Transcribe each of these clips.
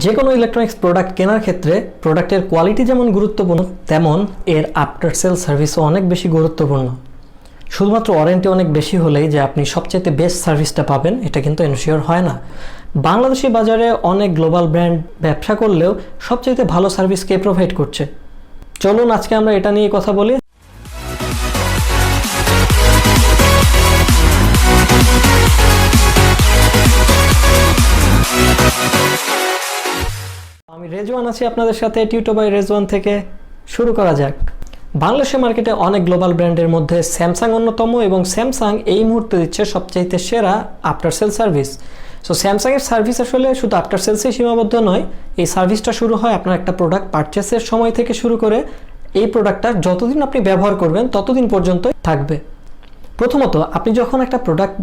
যে কোনো electronics product কেনার ক্ষেত্রে প্রোডাক্টের কোয়ালিটি যেমন গুরুত্বপূর্ণ, তেমন এর আফটার সেল সার্ভিসও অনেক বেশি গুরুত্বপূর্ণ। শুধুমাত্র ওয়ারেন্টি অনেক বেশি হলেই যে আপনি সবচেয়ে বেস্ট সার্ভিসটা পাবেন এটা কিন্তু এনশিওর হয় না। বাংলাদেশি বাজারে অনেক গ্লোবাল ব্র্যান্ড ব্যবসা করলেও সবচেয়ে ভালো সার্ভিস কে প্রোভাইড করছে? চলুন আজকে আমরা এটা নিয়ে কথা বলি। আমি রেজওয়ান আছি আপনাদের সাথে টিউটো বাই রেজওয়ান থেকে। শুরু করা যাক। বাংলাদেশের মার্কেটে অনেক গ্লোবাল ব্র্যান্ডের মধ্যে স্যামসাং অন্যতম, এবং স্যামসাং এই মুহূর্তে দিচ্ছে সবচাইতে সেরা আফটার সেল সার্ভিস। সো স্যামসাংয়ের সার্ভিস আসলে শুধু আফটার সেলসে সীমাবদ্ধ নয়, এই সার্ভিসটা শুরু হয় আপনার একটা প্রোডাক্ট পারচেসের সময় থেকে শুরু করে এই প্রোডাক্টটা যতদিন আপনি ব্যবহার করবেন ততদিন পর্যন্ত থাকবে। প্রথমত, আপনি যখন একটা প্রোডাক্ট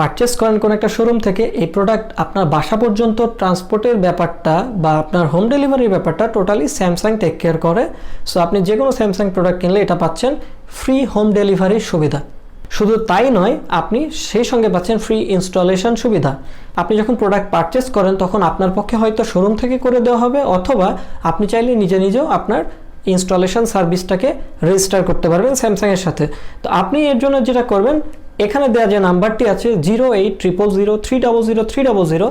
পারচেস করেন কোনো একটা শোরুম থেকে, এই প্রোডাক্ট আপনার বাসা পর্যন্ত ট্রান্সপোর্টের ব্যাপারটা বা আপনার হোম ডেলিভারির ব্যাপারটা টোটালি স্যামসাং টেক কেয়ার করে। সো আপনি যে কোনো স্যামসাং প্রোডাক্ট কিনলে এটা পাচ্ছেন ফ্রি হোম ডেলিভারির সুবিধা। শুধু তাই নয়, আপনি সেই সঙ্গে পাচ্ছেন ফ্রি ইনস্টলেশন সুবিধা। আপনি যখন প্রোডাক্ট পারচেস করেন তখন আপনার পক্ষে হয়তো শোরুম থেকে করে দেওয়া হবে, অথবা আপনি চাইলে নিজেও আপনার ইনস্টলেশন সার্ভিসটাকে রেজিস্টার করতে পারবেন স্যামসাংয়ের সাথে। তো আপনি এর জন্য যেটা করবেন, এখানে দেওয়া যে নাম্বারটি আছে 080000300,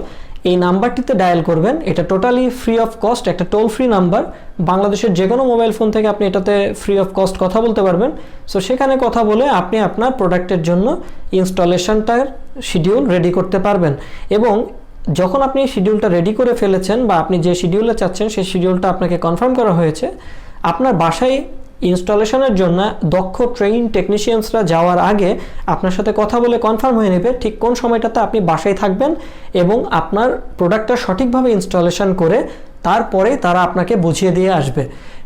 এই নাম্বারটিতে ডায়াল করবেন। এটা টোটালি ফ্রি অফ কস্ট, একটা টোল ফ্রি নাম্বার। বাংলাদেশের যে কোনো মোবাইল ফোন থেকে আপনি এটাতে ফ্রি অফ কস্ট কথা বলতে পারবেন। সো সেখানে কথা বলে আপনি আপনার প্রোডাক্টের জন্য ইনস্টলেশনটার শিডিউল রেডি করতে পারবেন। এবং যখন আপনি শিডিউলটা রেডি করে ফেলেছেন বা আপনি যে শিডিউলে চাচ্ছেন সেই শিডিউলটা আপনাকে কনফার্ম করা হয়েছে, আপনার বাসায় ইনস্টলেশনের জন্য দক্ষ ট্রেইন টেকনিশিয়ানসরা যাওয়ার আগে আপনার সাথে কথা বলে কনফার্ম হয়ে নেবে ঠিক কোন সময়টাতে আপনি বাসায় থাকবেন, এবং আপনার প্রোডাক্টটা সঠিকভাবে ইনস্টলেশন করে তারপরে তারা আপনাকে বুঝিয়ে দিয়ে আসবে।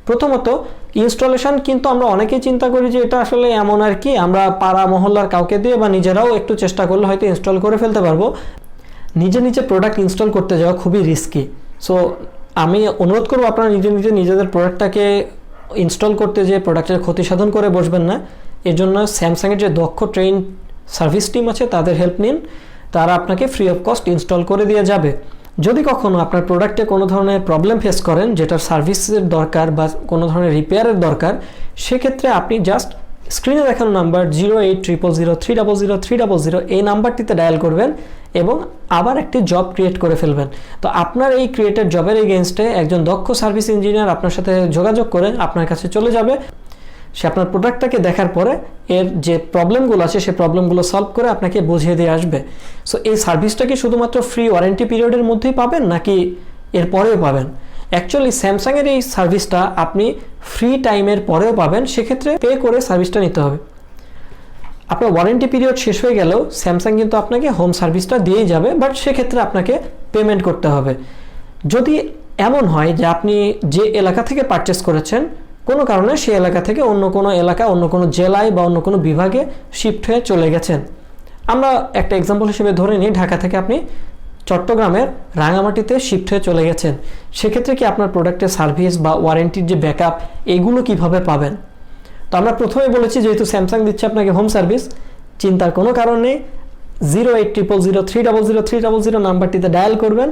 প্রথমত ইনস্টলেশন কিন্তু আমরা অনেকেই চিন্তা করি যে এটা আসলে এমন আর কি, আমরা পাড়া মহল্লার কাউকে দিয়ে বা নিজেরাও একটু চেষ্টা করলে হয়তো ইনস্টল করে ফেলতে পারবো। নিজে প্রোডাক্ট ইনস্টল করতে যাওয়া খুবই রিস্কি। সো আমি অনুরোধ করবো আপনারা নিজেদের প্রোডাক্টটাকে ইনস্টল করতে যে প্রোডাক্টের ক্ষতি সাধন করে বসবেন না। এর জন্য স্যামসাংয়ের যে দক্ষ ট্রেন সার্ভিস টিম আছে তাদের হেল্প নিন, তারা আপনাকে ফ্রি অফ কস্ট ইনস্টল করে দিয়ে যাবে। যদি কখনও আপনার প্রোডাক্টে কোনো ধরনের প্রবলেম ফেস করেন যেটার সার্ভিসের দরকার বা কোনো ধরনের রিপেয়ারের দরকার, সেক্ষেত্রে আপনি জাস্ট স্ক্রিনে দেখানো নাম্বার 080000300, এই নাম্বারটিতে ডায়াল করবেন এবং আবার একটি জব ক্রিয়েট করে ফেলবেন। তো আপনার এই ক্রিয়েটেড জবের এগেইনস্টে একজন দক্ষ সার্ভিস ইঞ্জিনিয়ার আপনার সাথে যোগাযোগ করে আপনার কাছে চলে যাবে। সে আপনার প্রোডাক্টটাকে দেখার পরে এর যে প্রবলেমগুলো আছে সেই প্রবলেমগুলো সলভ করে আপনাকে বুঝিয়ে দিয়ে আসবে। সো এই সার্ভিসটা কি শুধুমাত্র ফ্রি ওয়ারেন্টি পিরিয়ডের মধ্যেই পাবেন নাকি এর পরেও পাবেন? অ্যাকচুয়ালি স্যামসাংয়ের এই সার্ভিসটা আপনি ফ্রি টাইমের পরেও পাবেন, সেক্ষেত্রে পে করে সার্ভিসটা নিতে হবে। আপনার ওয়ারেন্টি পিরিয়ড শেষ হয়ে গেলেও স্যামসাং কিন্তু আপনাকে হোম সার্ভিসটা দিয়েই যাবে, বাট সেক্ষেত্রে আপনাকে পেমেন্ট করতে হবে। যদি এমন হয় যে আপনি যে এলাকা থেকে পারচেস করেছেন কোনো কারণে সেই এলাকা থেকে অন্য কোনো এলাকা, অন্য কোনো জেলায় বা অন্য কোনো বিভাগে শিফট হয়ে চলে গেছেন, আমরা একটা এক্সাম্পল হিসেবে ধরে নিই ঢাকা থেকে আপনি চট্টগ্রামের রাঙামাটিতে শিফট হয়ে চলে গেছেন, সেক্ষেত্রে কি আপনার প্রোডাক্টের সার্ভিস বা ওয়ারেন্টির যে ব্যাকআপ এগুলো কিভাবে পাবেন? তো আমরা প্রথমে বলেছি যেহেতু স্যামসাং দিচ্ছে আপনাকে হোম সার্ভিস, চিন্তার কোনো কারণ নেই। 080000300 নাম্বারটিতে ডায়াল করবেন।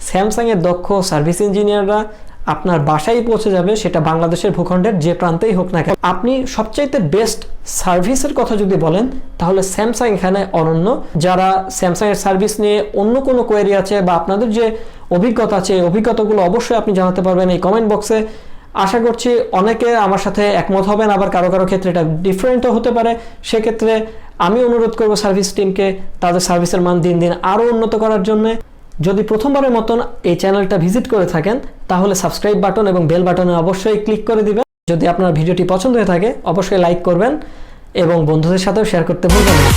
স্যামসাংয়ের দক্ষ সার্ভিস ইঞ্জিনিয়াররা আপনার বাসায় পৌঁছে যাবে, সেটা বাংলাদেশের ভূখণ্ডের যে প্রান্তেই হোক না কেন। আপনি সবচাইতে বেস্ট সার্ভিসের কথা যদি বলেন তাহলে স্যামসাং এখানে অনন্য। যারা স্যামসাংয়ের সার্ভিস নিয়ে অন্য কোনো কোয়েরি আছে বা আপনাদের যে অভিজ্ঞতা আছে এই অভিজ্ঞতাগুলো অবশ্যই আপনি জানাতে পারবেন এই কমেন্ট বক্সে। আশা করছি অনেকে আমার সাথে একমত হবেন, আবার কারো ক্ষেত্রে এটা ডিফারেন্টও হতে পারে। সেক্ষেত্রে আমি অনুরোধ করব সার্ভিস টিমকে তাদের সার্ভিসের মান দিন আরও উন্নত করার জন্য। যদি প্রথমবারের মতন এই চ্যানেলটা ভিজিট করে থাকেন তাহলে সাবস্ক্রাইব বাটন এবং বেল বাটনে অবশ্যই ক্লিক করে দিবেন। যদি আপনার ভিডিওটি পছন্দ হয়ে থাকে অবশ্যই লাইক করবেন এবং বন্ধুদের সাথেও শেয়ার করতে ভুলবেন না।